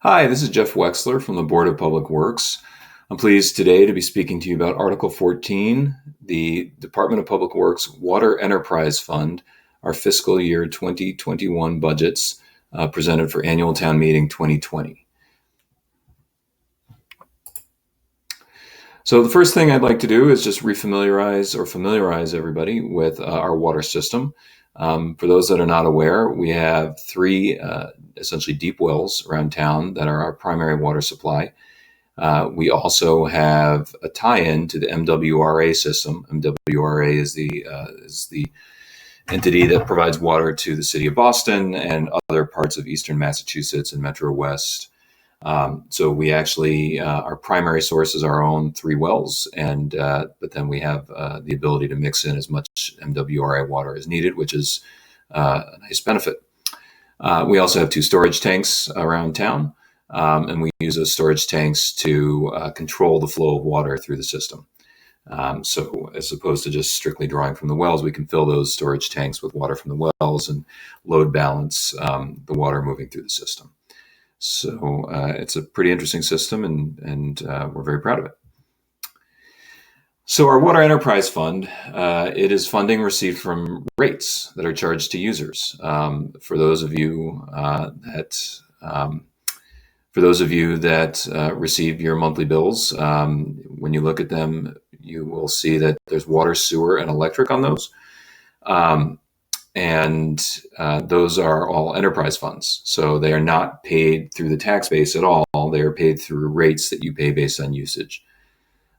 Hi, this is Jeff Wexler from the Board of Public Works. I'm pleased today to be speaking to you about Article 14, the Department of Public Works Water Enterprise Fund, our fiscal year 2021 budgets presented for annual town meeting 2020. So the first thing I'd like to do is just familiarize everybody with our water system. For those that are not aware, we have three essentially deep wells around town that are our primary water supply. We also have a tie-in to the MWRA system. MWRA is the entity that provides water to the city of Boston and other parts of eastern Massachusetts and Metro West. So we actually, our primary source is our own three wells, but then we have the ability to mix in as much MWRA water as needed, which is a nice benefit. We also have two storage tanks around town, and we use those storage tanks to control the flow of water through the system. So as opposed to just strictly drawing from the wells, we can fill those storage tanks with water from the wells and load balance the water moving through the system. So it's a pretty interesting system, and we're very proud of it. So our Water Enterprise Fund, it is funding received from rates that are charged to users. For those of you that receive your monthly bills, when you look at them, you will see that there's water, sewer, and electric on those. And those are all enterprise funds. So they are not paid through the tax base at all. They are paid through rates that you pay based on usage.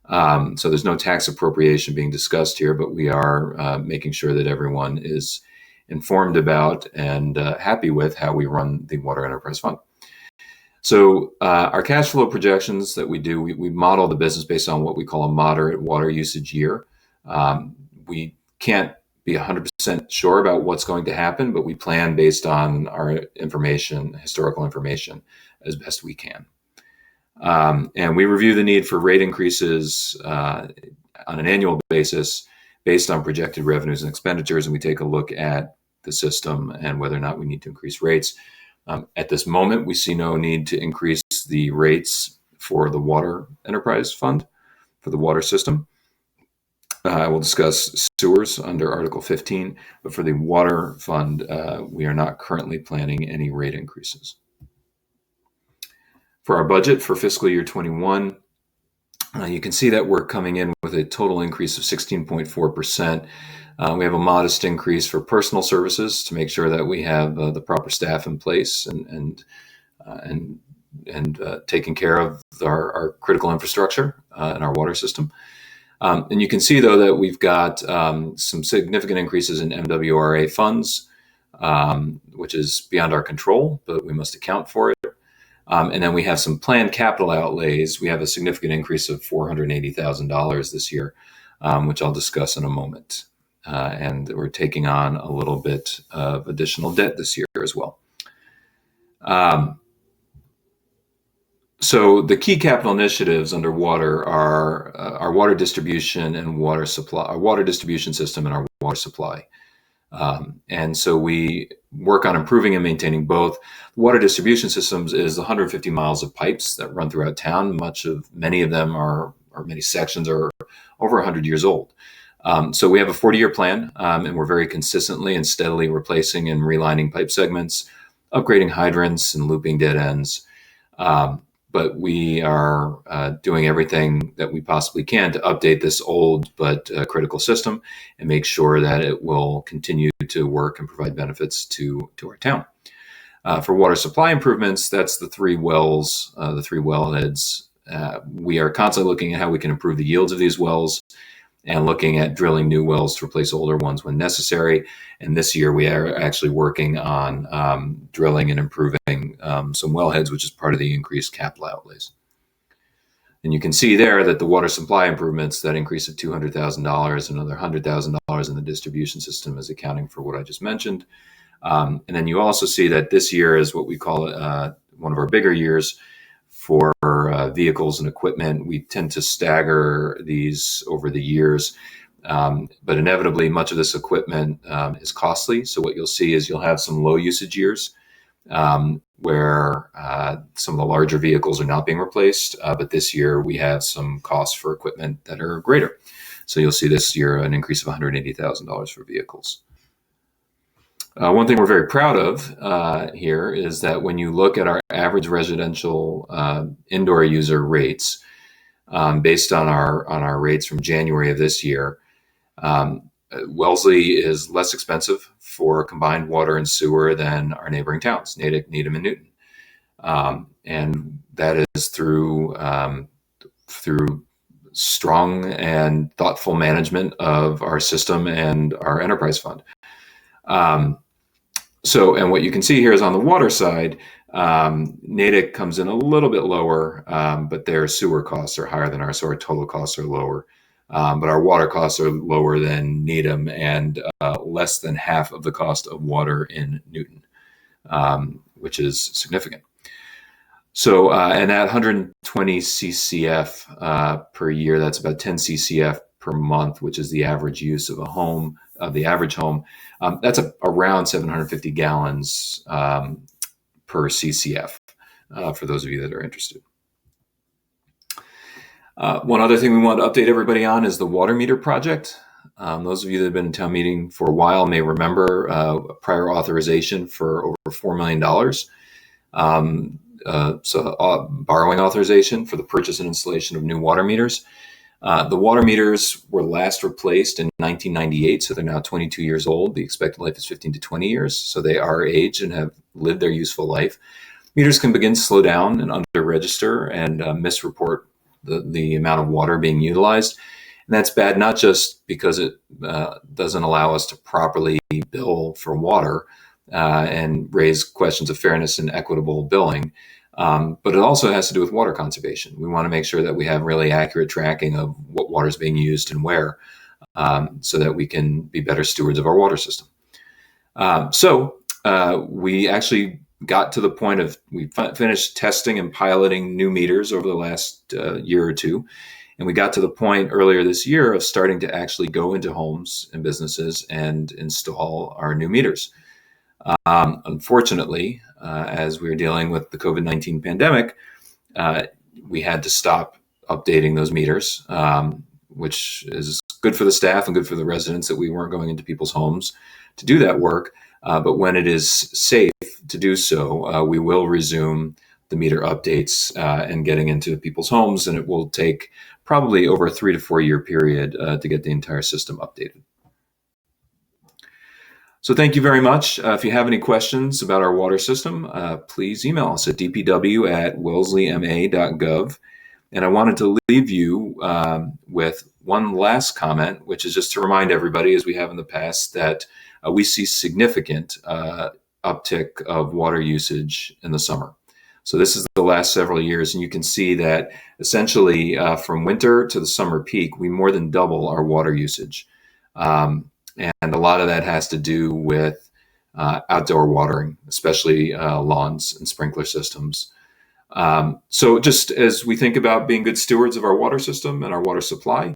So there's no tax appropriation being discussed here, but we are making sure that everyone is informed about and happy with how we run the Water Enterprise Fund. So our cash flow projections that we do, we model the business based on what we call a moderate water usage year. We can't be 100% sure about what's going to happen, but we plan based on our information, historical information, as best we can. And we review the need for rate increases on an annual basis based on projected revenues and expenditures, and we take a look at the system and whether or not we need to increase rates. At this moment, we see no need to increase the rates for the Water Enterprise Fund, for the water system. I will discuss sewers under Article 15, but for the water fund, we are not currently planning any rate increases. For our budget for fiscal year 21, you can see that we're coming in with a total increase of 16.4%. We have a modest increase for personal services to make sure that we have the proper staff in place and taking care of our critical infrastructure in our water system. And you can see, though, that we've got some significant increases in MWRA funds, which is beyond our control, but we must account for it. And then we have some planned capital outlays. We have a significant increase of $480,000 this year, which I'll discuss in a moment. And we're taking on a little bit of additional debt this year as well. So the key capital initiatives under water are our water distribution and water supply, our water distribution system and our water supply. And so we work on improving and maintaining both. Water distribution systems is 150 miles of pipes that run throughout town. Many of them or many sections are over 100 years old. So we have a 40-year plan, and we're very consistently and steadily replacing and relining pipe segments, upgrading hydrants and looping dead ends. But we are doing everything that we possibly can to update this old but critical system and make sure that it will continue to work and provide benefits to our town. For water supply improvements, that's the three wells, the three wellheads. We are constantly looking at how we can improve the yields of these wells and looking at drilling new wells to replace older ones when necessary. And this year we are actually working on drilling and improving some wellheads, which is part of the increased capital outlays. And you can see there that the water supply improvements, that increase of $200,000, another $100,000 in the distribution system is accounting for what I just mentioned. And then you also see that this year is what we call one of our bigger years for vehicles and equipment. We tend to stagger these over the years, but inevitably much of this equipment is costly. So what you'll see is you'll have some low usage years where some of the larger vehicles are not being replaced, but this year we have some costs for equipment that are greater. So you'll see this year an increase of $180,000 for vehicles. One thing we're very proud of here is that when you look at our average residential indoor user rates, based on our rates from January of this year, Wellesley is less expensive for combined water and sewer than our neighboring towns, Natick, Needham, and Newton. And that is through strong and thoughtful management of our system and our enterprise fund. And what you can see here is on the water side, Natick comes in a little bit lower, but their sewer costs are higher than ours, so our total costs are lower. But our water costs are lower than Needham and less than half of the cost of water in Newton, which is significant. So, and at 120 CCF per year, that's about 10 CCF per month, which is the average use of a home, of the average home. That's around 750 gallons per CCF, for those of you that are interested. One other thing we want to update everybody on is the water meter project. Those of you that have been in town meeting for a while may remember a prior authorization for over $4 million. Borrowing authorization for the purchase and installation of new water meters. The water meters were last replaced in 1998, so they're now 22 years old. The expected life is 15 to 20 years, so they are aged and have lived their useful life. Meters can begin to slow down and under-register and misreport the amount of water being utilized. And that's bad, not just because it doesn't allow us to properly bill for water and raise questions of fairness and equitable billing, but it also has to do with water conservation. We want to make sure that we have really accurate tracking of what water is being used and where, so that we can be better stewards of our water system. We actually got to the point of, we finished testing and piloting new meters over the last year or two. And we got to the point earlier this year of starting to actually go into homes and businesses and install our new meters. Unfortunately, as we were dealing with the COVID-19 pandemic, we had to stop updating those meters, which is good for the staff and good for the residents that we weren't going into people's homes to do that work. But when it is safe to do so, we will resume the meter updates and getting into people's homes, and it will take probably over a 3 to 4 year period to get the entire system updated. So thank you very much. If you have any questions about our water system, please email us at dpw@wellesleyma.gov. And I wanted to leave you with one last comment, which is just to remind everybody, as we have in the past, that we see significant uptick of water usage in the summer. So this is the last several years, and you can see that essentially from winter to the summer peak, we more than double our water usage. And a lot of that has to do with outdoor watering, especially lawns and sprinkler systems. So just as we think about being good stewards of our water system and our water supply,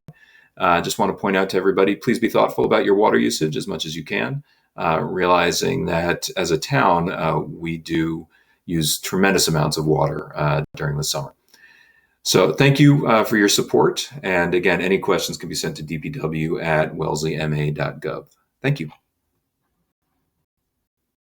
I just want to point out to everybody, please be thoughtful about your water usage as much as you can, realizing that as a town, we do use tremendous amounts of water during the summer. So thank you for your support. And again, any questions can be sent to dpw@wellesleyma.gov. Thank you.